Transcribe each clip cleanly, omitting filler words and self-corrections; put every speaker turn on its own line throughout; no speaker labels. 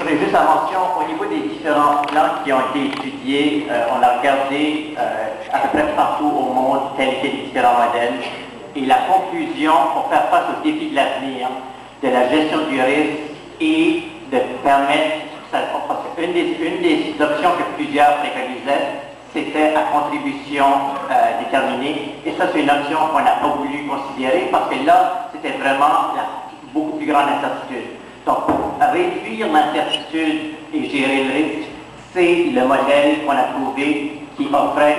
ferai juste la mention au niveau des différents plans qui ont été étudiés. On a regardé à peu près partout au monde tels que les différents modèles. Et la conclusion pour faire face aux défis de l'avenir, de la gestion du risque et de permettre, une des options que plusieurs préconisaient, c'était à contribution déterminée. Et ça, c'est une option qu'on n'a pas voulu considérer parce que là, c'était vraiment beaucoup plus grande incertitude. Donc, pour réduire l'incertitude et gérer le risque, c'est le modèle qu'on a trouvé qui offrait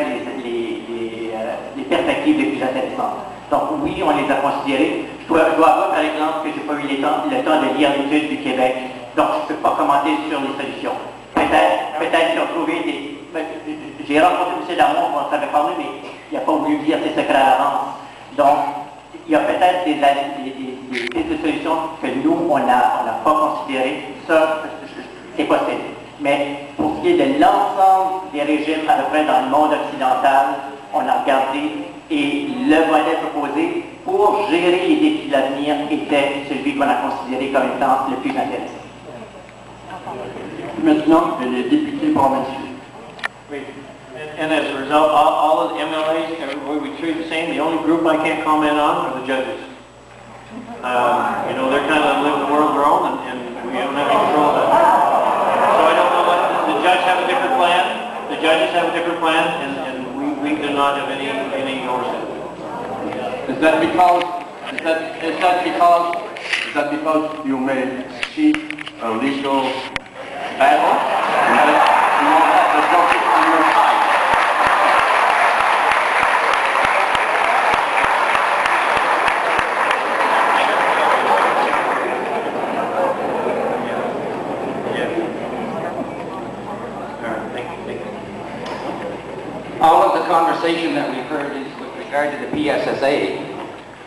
les perspectives les plus intéressantes. Donc, oui, on les a considérés. Je dois avouer, par exemple, que je n'ai pas eu le temps de lire l'étude du Québec, donc je ne peux pas commenter sur les solutions. Peut-être qu'ils ont trouvé des... J'ai rencontré M. Damon, on s'avait parlé, mais il n'a pas voulu dire ses secrets à l'avance. Donc, il y a peut-être des solutions que nous, on n'a pas considérées. Ça, c'est possible. Mais pour ce qui est de l'ensemble des régimes, à peu près dans le monde occidental, on a regardé et le modèle proposé pour gérer les défis de l'avenir était celui qu'on a considéré comme étant le plus intéressant.
Maintenant, les députés provinciaux.
Oui. And as a result, all of the MLAs, everybody we treat the same. The only group I can't comment on are the judges. You know, they're kind of living the world of their own, and we don't have any control of that. So I don't know what the judges have a different plan. The judges have a different plan, and we do not have any oversight.
Is that because you may see a legal battle and that you won't have the justice on your side?
All of the conversation that we've heard is with regard to the P.S.S.A,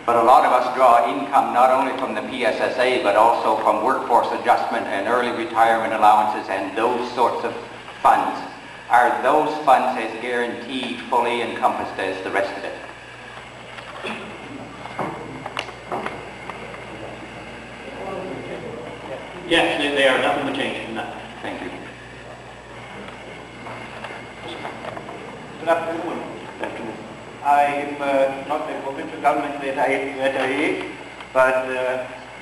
but a lot of us draw income not only from the P.S.S.A, but also from workforce adjustment and early retirement allowances and those sorts of funds. Are those funds as guaranteed fully encompassed as the rest of it?
Yes, they are. Nothing will change from that.
Thank you.
Good afternoon. I am not a provincial government veterinary, but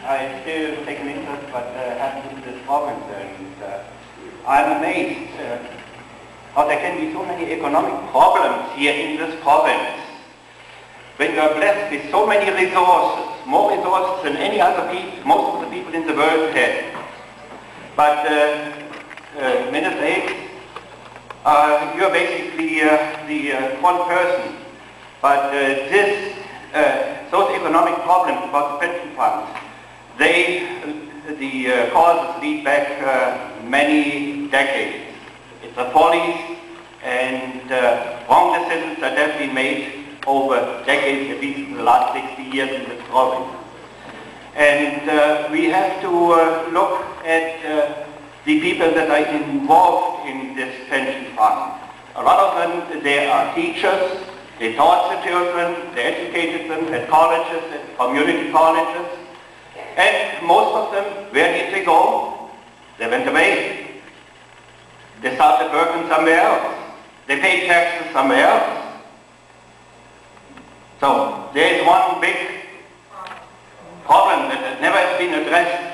I still take an interest but have to do this province, and I'm amazed how there can be so many economic problems here in this province when you are blessed with so many resources, more resources than any other people, most of the people in the world have. But Minister you're basically the one person, but those economic problems about the pension funds, the causes lead back many decades. It's a folly and wrong decisions that have been made over decades, at least in the last 60 years in this province. And we have to look at the people that are involved in this pension fund. A lot of them, they are teachers, they taught the children, they educated them at colleges, at community colleges, and most of them, where did they go? They went away. They started working somewhere else. They paid taxes somewhere else. So there is one big problem that has never been addressed.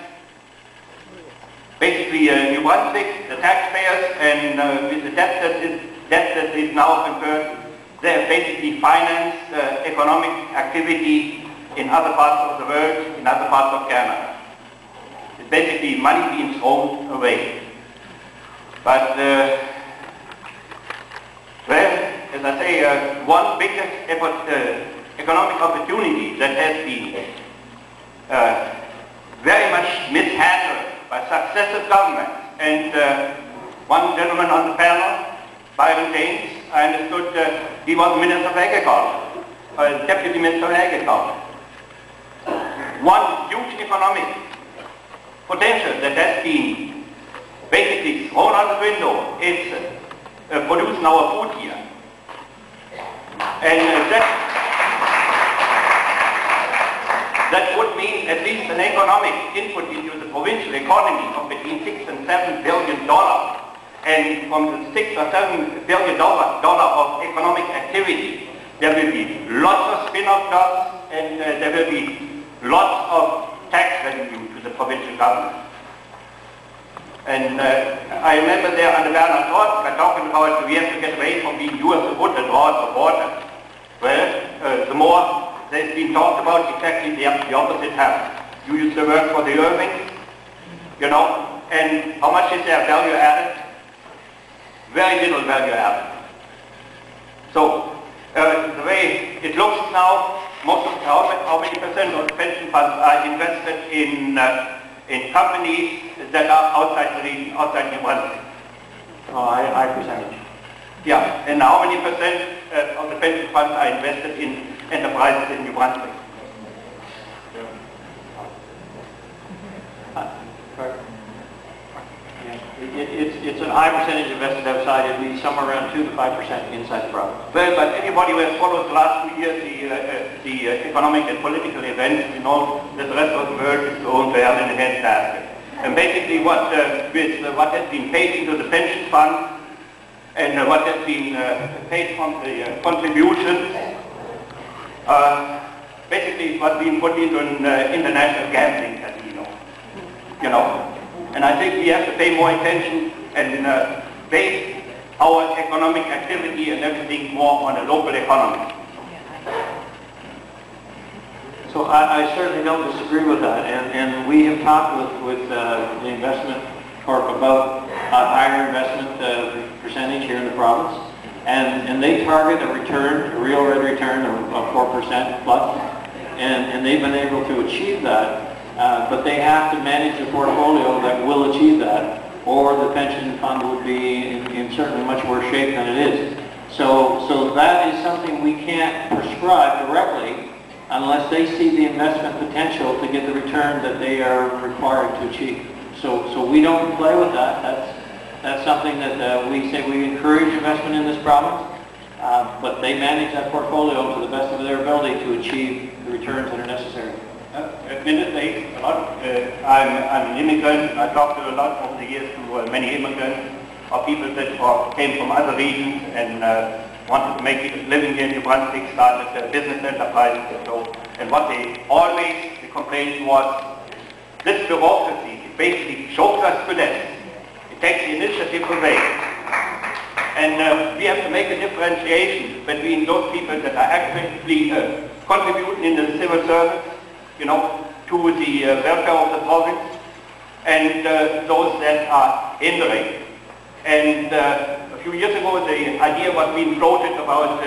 Basically, New Brunswick, the taxpayers, and with the debt that is now incurred, they have basically financed economic activity in other parts of the world, in other parts of Canada. It's basically money being thrown away. But, well, as I say, one big economic opportunity that has been very much mishandled by successive governments. And one gentleman on the panel, Byron James, I understood he was Minister of Agriculture, Deputy Minister of Agriculture. One huge economic potential that has been basically thrown out the window is producing our food here. And that would mean at least an economic input into the provincial economy of between $6 and $7 billion. And from the $6 or $7 billion of economic activity, there will be lots of spin-off jobs, and there will be lots of tax revenue to the provincial government. And I remember there under Bernard Roth, we're talking about we have to get away from being doers of wood and drawers of water. Well, the more there's been talked about, exactly the opposite happens. You use the word for the Irvings, you know, and how much is their value added? Very little value added. So, the way it looks now, most of how many percent of the pension funds are invested in companies that are outside the region, outside New Brunswick?
High percentage.
Yeah, and how many percent of the pension funds are invested in enterprises in New Brunswick?
It's a high percentage invested outside. It'd be somewhere around 2 to 5% inside the province.
Well, but anybody who has followed the last 2 years the economic and political events, you know that the rest of the world is thrown to hell in a handbasket. And basically what has been paid into the pension fund and what has been paid from the contributions, basically what's been put into an international gambling casino, you know. And I think we have to pay more attention and base our economic activity and everything more on a local economy.
So I certainly don't disagree with that, and we have talked with the investment corp about a higher investment percentage here in the province, and they target a return, a real rate return of 4% plus, and they've been able to achieve that. But they have to manage a portfolio that will achieve that, or the pension fund would be in certainly much worse shape than it is. So that is something we can't prescribe directly unless they see the investment potential to get the return that they are required to achieve. So we don't play with that. That's something that we say we encourage investment in this province, but they manage that portfolio to the best of their ability to achieve the returns that are necessary.
Administrate a lot. I'm an immigrant. I talked to a lot over the years to many immigrants or people that came from other regions and wanted to make a living here in New Brunswick, started business enterprises and so. And what they always, the complaint was, this bureaucracy, it basically chokes us to death. It takes the initiative away. And we have to make a differentiation between those people that are actively contributing in the civil service, you know, to the welfare of the province, and those that are hindering. And a few years ago, the idea was being floated about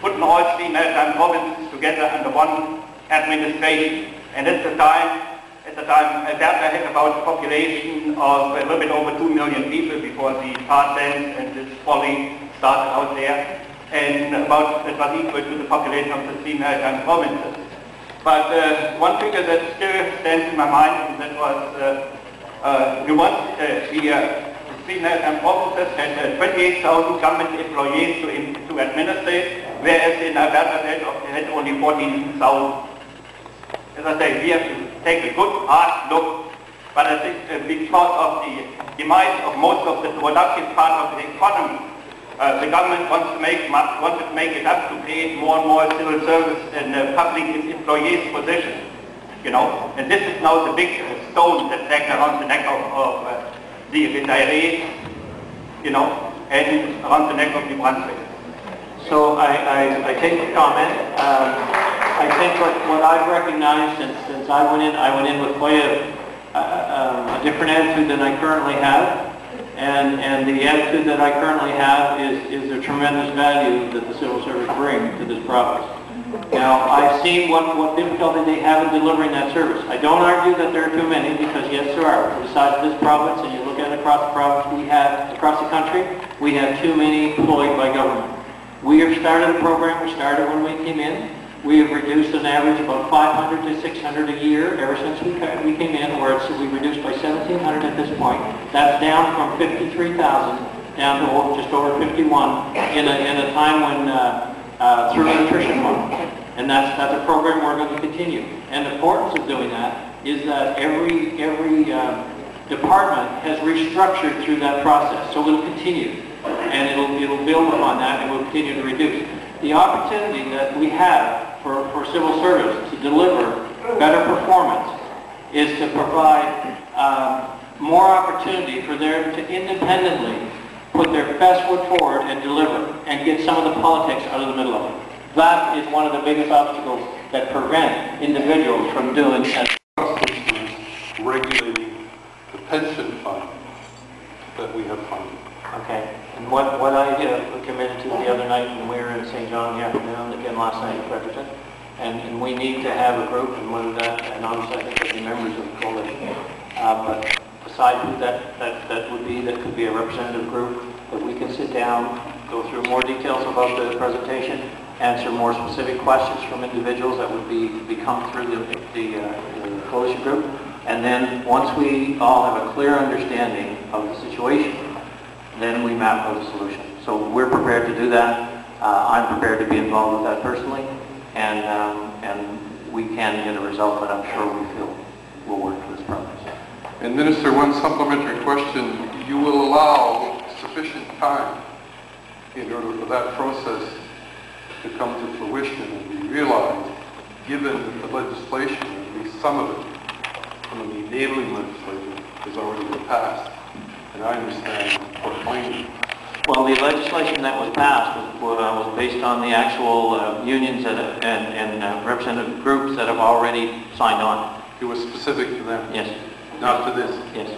putting all three maritime provinces together under one administration. And at the time, Alberta had about a population of a little bit over 2 million people before the P.S.A and this folly started out there, and about it was equal to the population of the three maritime provinces. But one figure that still stands in my mind, and that was the three maritime provinces had 28,000 government employees to administrate, whereas in Alberta they had only 14,000. As I say, we have to take a good hard look, but I think because of the demise of most of the productive part of the economy, the government wanted to make it up to create more and more civil service and public employees positions, you know. And this is now the big stone that's dragged around the neck of the retirees, you know, and around the neck of New Brunswick.
So I take the comment. I think what I've recognized since I went in with quite a different attitude than I currently have. And the attitude that I currently have is the tremendous value that the civil service brings to this province. Now, I've seen what difficulty they have in delivering that service. I don't argue that there are too many, because yes, there are. For the size of this province, and you look at it across the province, across the country, we have too many employed by government. We have started a program, we started when we came in. We have reduced an average about 500 to 600 a year ever since we came in, where we reduced by 1,700 at this point. That's down from 53,000 down to just over 51 in a time when through an attrition model. And that's a program we're going to continue. And the importance of doing that is that every department has restructured through that process, so it'll continue, and it'll build upon that, and we'll continue to reduce. The opportunity that we have for civil service to deliver better performance is to provide more opportunity for them to independently put their best foot forward and deliver, and get some of the politics out of the middle of it. That is one of the biggest obstacles that prevent individuals from doing that.
Regulating the pension fund that we have funded.
Okay, and what I committed to the other night when we were in St. John in the afternoon, again last night in Fredericton, and we need to have a group, and whether that, and obviously I think there'll be members of the coalition, but aside who that would be, that could be a representative group, that we can sit down, go through more details about the presentation, answer more specific questions from individuals that would come through the coalition group, and then once we all have a clear understanding of the situation, then we map out a solution. So we're prepared to do that. I'm prepared to be involved with that personally, and we can get a result that I'm sure we feel will work for this purpose.
And Minister, one supplementary question. You will allow sufficient time in order for that process to come to fruition and be realized, given that the legislation, at least some of it, from the enabling legislation, has already been passed. And I understand quite plainly.
Well, the legislation that was passed was based on the actual unions and representative groups that have already signed on.
It was specific to them?
Yes.
Not to this?
Yes.